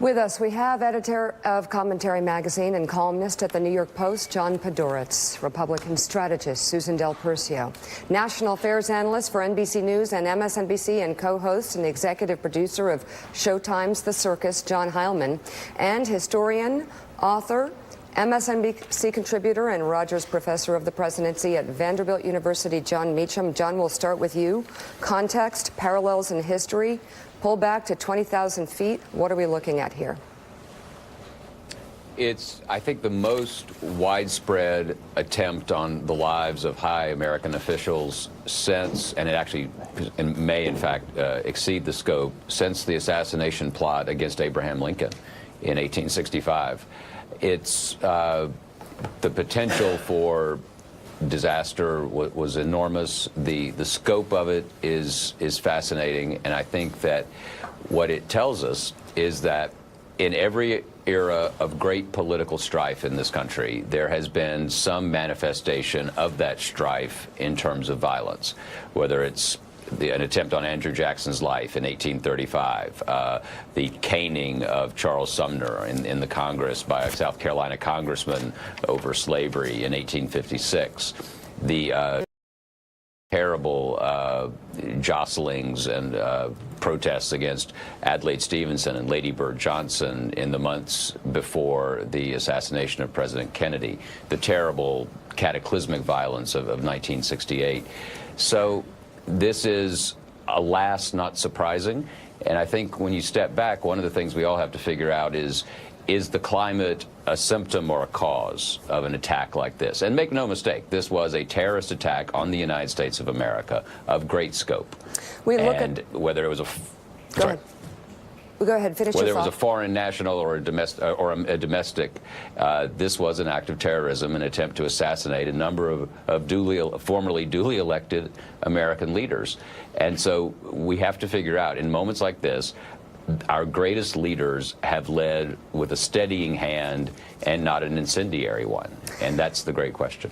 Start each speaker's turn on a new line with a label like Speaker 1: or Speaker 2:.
Speaker 1: With us, we have editor of Commentary Magazine and columnist at the New York Post, John Podhoretz, Republican strategist, Susan Del Percio, national affairs analyst for NBC News and MSNBC and co-host and executive producer of Showtime's The Circus, John Heilman, and historian, author, MSNBC contributor and Rogers Professor of the Presidency at Vanderbilt University, John Meacham. John, we'll start with you. Context, parallels in history, pull back to 20,000 feet. What are we looking at here?
Speaker 2: It's, I think, the most widespread attempt on the lives of high American officials since, and it actually may, in fact, exceed the scope, since the assassination plot against Abraham Lincoln in 1865. It's the potential for disaster was enormous. The scope of it is fascinating, and I think that what it tells us is that in every era of great political strife in this country, there has been some manifestation of that strife in terms of violence, whether it's an attempt on Andrew Jackson's life in 1835, the caning of Charles Sumner in the Congress by a South Carolina congressman over slavery in 1856, the terrible jostlings and protests against Adlai Stevenson and Lady Bird Johnson in the months before the assassination of President Kennedy, the terrible cataclysmic violence of 1968. So this is, alas, not surprising. And I think when you step back, one of the things we all have to figure out is the climate a symptom or a cause of an attack like this? And make no mistake, this was a terrorist attack on the United States of America of great scope.
Speaker 1: We look
Speaker 2: and
Speaker 1: at
Speaker 2: whether it was a...
Speaker 1: Go ahead. Go ahead, finish
Speaker 2: Whether
Speaker 1: your
Speaker 2: it was
Speaker 1: thought.
Speaker 2: a foreign national or a domestic, this was an act of terrorism, an attempt to assassinate a number of formerly duly elected American leaders. And so we have to figure out, in moments like this, our greatest leaders have led with a steadying hand and not an incendiary one. And that's the great question.